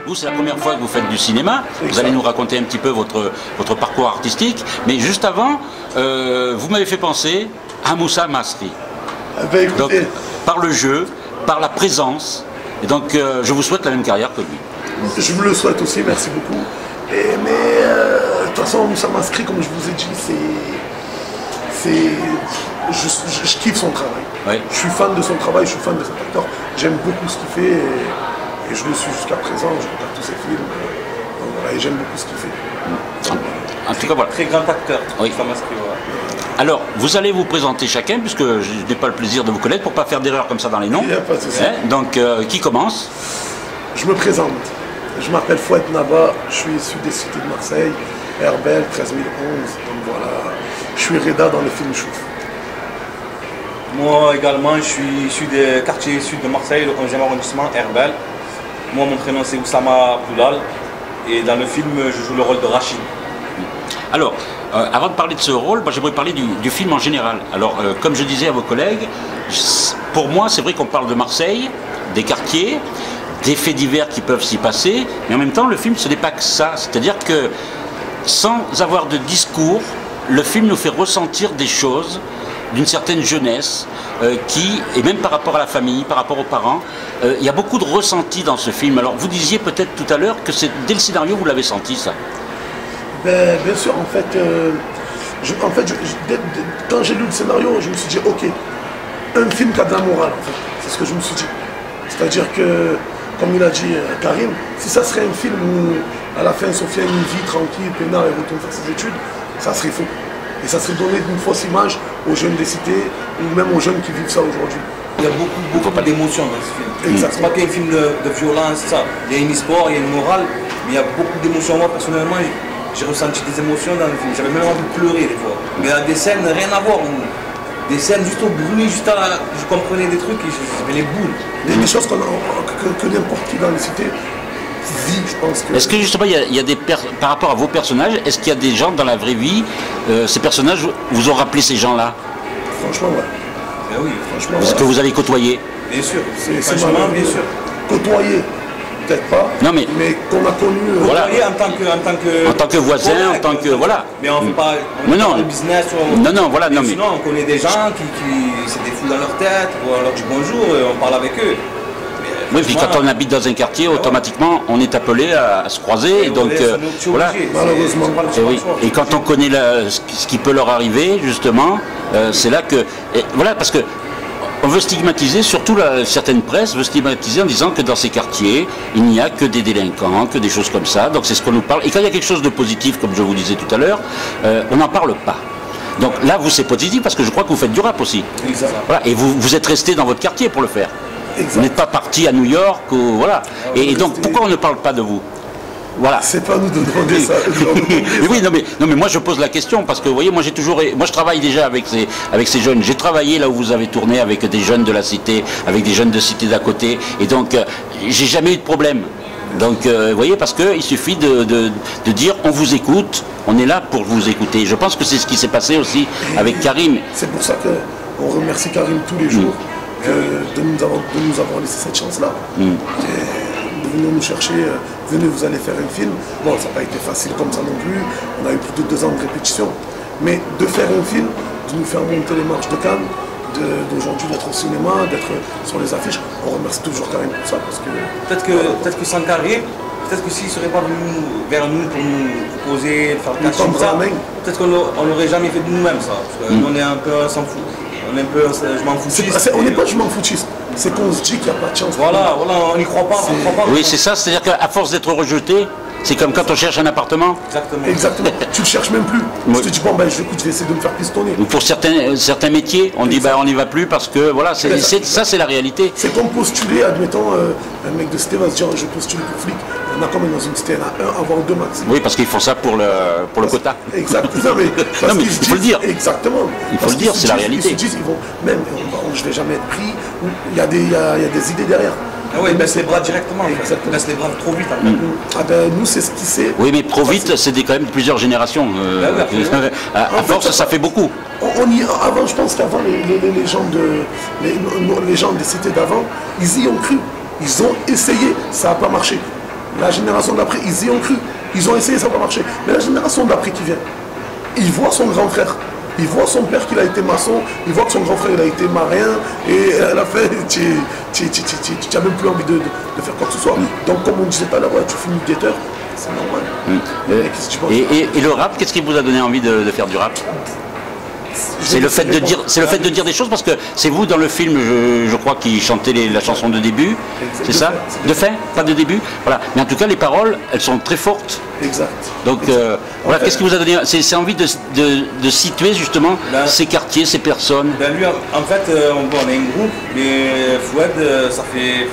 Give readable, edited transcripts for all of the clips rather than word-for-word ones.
vous, c'est la première fois que vous faites du cinéma. Vous allez nous raconter un petit peu votre parcours artistique. Mais juste avant, vous m'avez fait penser à Moussa Masri. Ben, Donc, par le jeu, par la présence. Et donc, je vous souhaite la même carrière que lui. je me le souhaite aussi, merci beaucoup. De toute façon, Moussa Masri, comme je vous ai dit, je kiffe son travail. Oui. Je suis fan de son travail, je suis fan de cet acteur. J'aime beaucoup ce qu'il fait et je le suis jusqu'à présent. Je regarde tous ses films. Donc voilà, et j'aime beaucoup ce qu'il fait. En tout cas, voilà. Très grand acteur. Oui. Moussa Masri, voilà. Alors, vous allez vous présenter chacun, puisque je n'ai pas le plaisir de vous connaître, pour ne pas faire d'erreur comme ça dans les noms. Il n'y a pas de souci. Donc, qui commence? Je me présente. Je m'appelle Fouad Naba, je suis issu des cités de Marseille, Herbel, 13011. Donc voilà, je suis Reda dans le film Chouf. Moi également, je suis issu des quartiers sud de Marseille, le 11e arrondissement, Herbel. Moi, mon prénom c'est Oussama Poulal. Et dans le film, je joue le rôle de Rachid. Alors, avant de parler de ce rôle, j'aimerais parler du film en général. Alors, comme je disais à vos collègues, pour moi, c'est vrai qu'on parle de Marseille, des quartiers, des faits divers qui peuvent s'y passer, mais en même temps, le film, ce n'est pas que ça. C'est-à-dire que, sans avoir de discours, le film nous fait ressentir des choses d'une certaine jeunesse, et même par rapport à la famille, par rapport aux parents, il y a beaucoup de ressentis dans ce film. Alors, vous disiez peut-être tout à l'heure que dès le scénario, vous l'avez senti, ça. Ben, bien sûr, en fait, quand j'ai lu le scénario, je me suis dit, ok, un film qui a de la morale, en fait. C'est ce que je me suis dit. C'est-à-dire que, comme il a dit Karim, si ça serait un film où, à la fin, Sophia a une vie tranquille, peinard, et retourne faire ses études, ça serait faux. Et ça serait donné une fausse image aux jeunes des cités, ou même aux jeunes qui vivent ça aujourd'hui. Il y a beaucoup d'émotions dans ce film. Exactement. C'est pas qu'un film de violence, ça. Il y a une histoire, il y a une morale, mais il y a beaucoup d'émotions. Moi, personnellement, j'ai ressenti des émotions dans le film. J'avais même envie de pleurer des fois. Mais il y a des scènes, rien à voir. Des scènes juste au bruit, je comprenais des trucs et j'avais les boules. Il y a des choses que n'importe qui dans les cités vit, je pense que... Est-ce que justement, il y a par rapport à vos personnages, est-ce qu'il y a des gens dans la vraie vie, ces personnages vous ont rappelé ces gens-là? Franchement, ouais. Ben oui, Franchement, Parce que vous avez côtoyé? bien sûr. C'est Franchement, bien sûr. Côtoyer, peut-être pas, Non, mais qu'on a connu... Voilà. Côtoyer en tant que voisin, collègue, en tant que... Voilà. Mais on ne fait pas Mais non. le business. Non, voilà, non, mais... Sinon, on connaît des gens qui c'est des fous dans leur tête, ou on leur dit bonjour, et on parle avec eux. Oui, puis quand on habite dans un quartier, automatiquement, on est appelé à se croiser. Et donc, voilà. Malheureusement. Et, oui. Et quand on connaît ce qui peut leur arriver, justement, c'est là que... voilà, parce que on veut stigmatiser, surtout certaines presses veut stigmatiser en disant que dans ces quartiers, il n'y a que des délinquants, que des choses comme ça. Donc c'est ce qu'on nous parle. Et quand il y a quelque chose de positif, comme je vous disais tout à l'heure, on n'en parle pas. Donc là, vous, c'est positif parce que je crois que vous faites du rap aussi. Voilà. Et vous êtes resté dans votre quartier pour le faire. Exact. Vous n'êtes pas parti à New York, ou, voilà. Et donc, pourquoi on ne parle pas de vous? Voilà. C'est pas nous de demander ça. Mais oui, non mais moi je pose la question parce que vous voyez, moi je travaille déjà avec ces jeunes. J'ai travaillé là où vous avez tourné avec des jeunes de la cité, avec des jeunes de cité d'à côté, et donc j'ai jamais eu de problème. Donc vous voyez, parce qu'il suffit de dire on vous écoute, on est là pour vous écouter. Je pense que c'est ce qui s'est passé aussi avec Karim. C'est pour ça qu'on remercie Karim tous les jours de nous avoir laissé cette chance-là. Venez nous chercher, venez, vous allez faire un film. Bon, ça n'a pas été facile comme ça non plus. On a eu plus de 2 ans de répétition. Mais de faire un film, de nous faire monter les marches de Cannes, d'aujourd'hui d'être au cinéma, d'être sur les affiches, on remercie toujours Karim pour ça. Peut-être que sans Karim, peut-être que s'il ne serait pas venu vers nous pour nous proposer de faire le casting, peut-être qu'on n'aurait jamais fait de nous-mêmes ça. Parce que nous, on est un peu s'en fout. On est un peu je m'en foutiste. On n'est pas je m'en foutiste. C'est qu'on se dit qu'il n'y a pas de chance. Voilà, on n'y croit pas. Oui, c'est ça, c'est-à-dire qu'à force d'être rejeté, c'est comme quand on cherche un appartement. Exactement. Tu ne le cherches même plus. Tu te dis, bon, ben, écoute, je vais essayer de me faire pistonner. Pour certains métiers, on dit, ben, on n'y va plus parce que, voilà, ça, c'est la réalité. C'est comme postuler, admettons, un mec de cité va se dire, je postule pour flic. Il y en a combien dans une cité? Il y en a un, avoir 2 max. Oui, parce qu'ils font ça pour le quota. Exactement. Non, mais il faut le dire. Exactement. Il faut le dire, c'est la réalité. Ils se disent, même, je ne vais jamais être pris. Il y a des idées derrière. Ah oui, il baisse les bras directement. Il baisse les bras trop vite. Ah ben, nous, c'est ce qui c'est. Oui, mais trop vite, c'est quand même plusieurs générations. À force, ça fait beaucoup. Avant, je pense qu'avant, les gens des cités d'avant, ils y ont cru. Ils ont essayé. Ça n'a pas marché. La génération d'après, ils y ont cru. Ils ont essayé, ça va marcher. Mais la génération d'après qui vient, il voit son grand frère. Il voit son père qu'il a été maçon, il voit que son grand frère il a été marin, et à la fin, tu n'as même plus envie de faire quoi que ce soit. Donc, comme on disait tout à l'heure, ouais, tu finis guetteur, c'est normal. Et le rap, qu'est-ce qui vous a donné envie de faire du rap? C'est le fait de dire des choses, parce que c'est vous dans le film, je crois, qui chantez la chanson de début, c'est ça? De fait, pas de début. Voilà. Mais en tout cas, les paroles, elles sont très fortes. Exact. Donc voilà, qu'est-ce qui vous a donné? C'est envie de situer justement ces quartiers, ces personnes. Ben lui, en fait, on a un groupe, mais Fouad, ça fait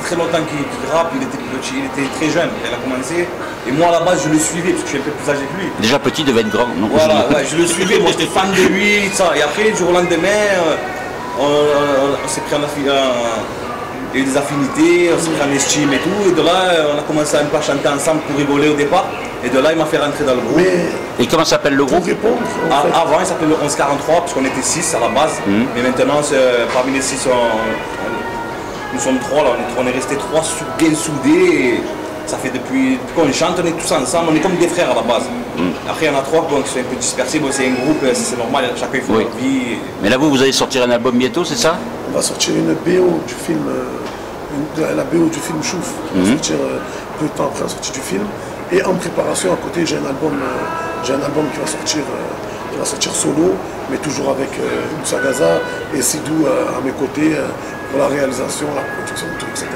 très longtemps qu'il rappe, il était petit, il était très jeune, il a commencé. Et moi à la base je le suivais parce que je suis un peu plus âgé que lui. Déjà petit, il devait être grand, non? Voilà, ouais, je le suivais, moi j'étais fan de lui, ça. Et après, du jour au lendemain, on s'est pris il y a eu des affinités, on s'est pris en estime et tout. Et de là, on a commencé à un peu chanter ensemble pour rigoler au départ. Et de là, il m'a fait rentrer dans le groupe. Et comment s'appelle le groupe? Avant, il s'appelait le 1143 parce qu'on était 6 à la base. Mais maintenant, parmi les 6, nous sommes 3 là, on est restés 3 bien soudés. Et ça fait depuis qu'on chante, on est tous ensemble, on est comme des frères à la base. Après, il y en a 3 qui sont un peu dispersés, bon, c'est un groupe, c'est normal, chacun il faut leur vie. Mais là, vous allez sortir un album bientôt, c'est ça? On va sortir une BO du film, la BO du film Chouf. On va sortir peu de temps après la sortie du film. Et en préparation, à côté, j'ai un album qui va sortir solo, mais toujours avec Moussa Gaza et Sidou à mes côtés pour la réalisation, la production, tout, etc.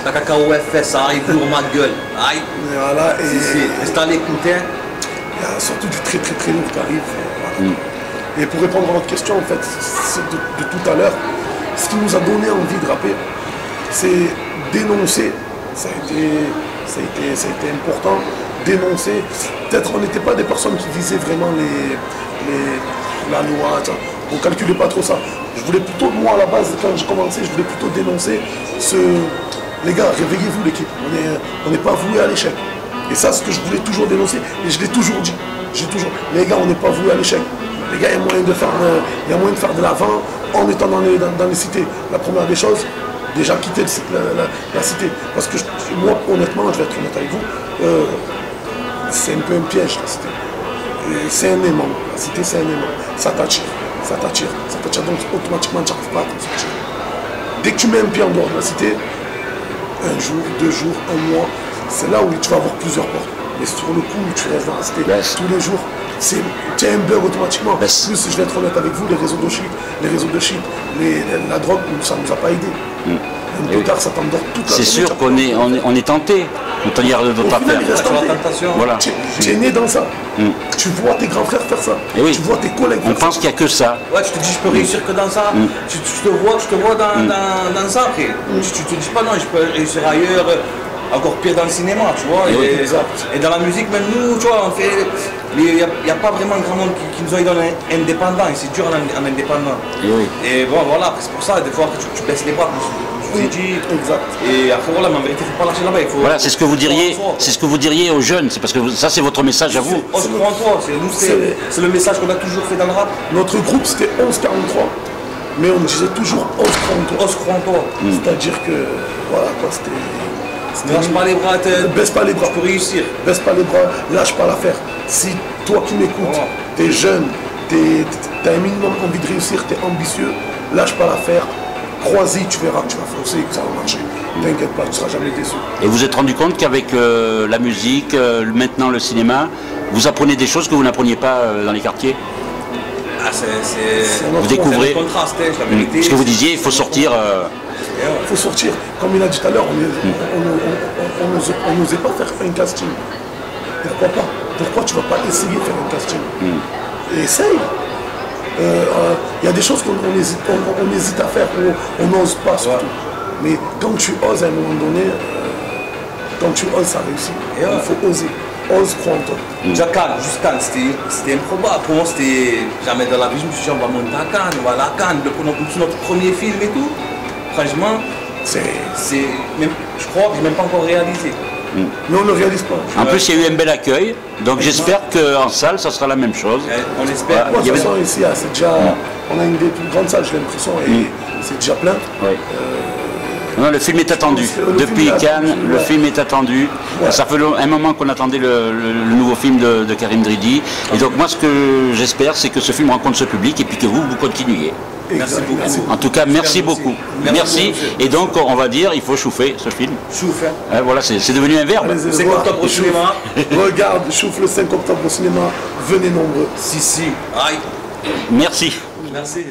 La cacahuète fait ça, il ouvre ma gueule. Aïe. Voilà, et c'est à l'écouter. Il y a surtout du très lourd qui arrive. Voilà. Et pour répondre à votre question, en fait, de tout à l'heure, ce qui nous a donné envie de rapper, c'est dénoncer. Ça a été important. Dénoncer. Peut-être on n'était pas des personnes qui visaient vraiment la loi. On ne calculait pas trop ça. Je voulais plutôt, moi à la base, quand j'ai commencé, je voulais plutôt dénoncer les gars, réveillez-vous l'équipe. On n'est pas voué à l'échec. Et ça, c'est ce que je voulais toujours dénoncer. Et je l'ai toujours dit. Les gars, on n'est pas voué à l'échec. Les gars, il y a moyen de faire de l'avant en étant dans les cités. La première des choses, déjà quitter la cité. Parce que moi, honnêtement, je vais être honnête avec vous, c'est un peu un piège, la cité. C'est un aimant. La cité, c'est un aimant. Ça t'attire. Donc automatiquement, tu n'arrives pas à t'en sortir. Dès que tu mets un pied en dehors de la cité, un jour, 2 jours, un mois, c'est là où tu vas avoir plusieurs portes. Mais sur le coup, tu restes dans la cité tous les jours. Tu as un beurre automatiquement. Plus, je vais être honnête avec vous, les réseaux de shit, la drogue, ça ne nous a pas aidé. Plus tard, ça t'endort toute la journée. C'est sûr qu'on est tenté. On n'y arrive pas faire. Voilà. Tu es né dans ça. Tu vois tes grands frères faire ça. Tu vois tes collègues faire ça. On pense qu'il n'y a que ça. Ouais, tu te dis je peux réussir que dans ça. Tu te vois dans ça après. Tu te dis pas non, je peux réussir ailleurs. Encore pire dans le cinéma, tu vois. Et dans la musique, même nous, tu vois, on fait. Il n'y a pas vraiment grand monde qui nous aide indépendant. Et c'est dur en indépendant. Et bon, voilà, c'est pour ça, des fois, tu baisses les bras. Je vous ai dit. Exact. Et après, voilà, mais en vérité, il ne faut pas lâcher là-bas. Voilà, c'est ce que vous diriez aux jeunes. C'est parce que ça, c'est votre message à vous. Ose crois en toi. C'est le message qu'on a toujours fait dans le rap. Notre groupe, c'était 1143. Mais on disait toujours ose crois en toi. Ose crois en toi. C'est-à-dire que, voilà, quoi, c'était. Ne lâche pas les bras, baisse pas les bras pour réussir. Baisse pas les bras, lâche pas l'affaire. Si toi qui m'écoutes, t'es jeune, t'as un minimum envie de réussir, t'es ambitieux, lâche pas l'affaire, crois-y, tu verras que tu vas foncer et que ça va marcher. T'inquiète pas, tu seras jamais déçu. Et vous vous êtes rendu compte qu'avec la musique, maintenant le cinéma, vous apprenez des choses que vous n'appreniez pas dans les quartiers? Vous découvrez. Ce que vous disiez, il faut sortir. Il faut sortir. Comme il a dit tout à l'heure, on n'osait pas faire un casting. Pourquoi pas? Pourquoi tu ne vas pas essayer de faire un casting? Essaye. Il y a des choses qu'on hésite à faire, on n'ose pas surtout. Mais quand tu oses à un moment donné, quand tu oses, ça réussit. Il faut oser. Ose, crois en toi. Déjà Cannes, juste Cannes, c'était improbable. Pour moi, c'était jamais dans la vie. Je me suis dit, on va monter à Cannes, on va aller à Cannes, notre premier film et tout. Franchement, je crois que je n'ai même pas encore réalisé. Mais on ne réalise pas. En plus, il y a eu un bel accueil, donc j'espère qu'en salle, ça sera la même chose. On espère. De toute façon, ici, c'est déjà, on a une des plus grandes salles, j'ai l'impression, et c'est déjà plein. Non, le film est attendu. Depuis Cannes, le film est attendu. Ouais. Ça fait un moment qu'on attendait le nouveau film de Karim Dridhi. Et donc moi, ce que j'espère, c'est que ce film rencontre ce public et puis que vous continuiez. Merci beaucoup. En tout cas, merci beaucoup. Merci. Et donc, on va dire, il faut chouffer ce film. Chouffer. Voilà, c'est devenu un verbe. Allez, 5 octobre au cinéma. Regarde, chouffe le 5 octobre au cinéma. Venez nombreux. Si. Aïe. Merci. Merci.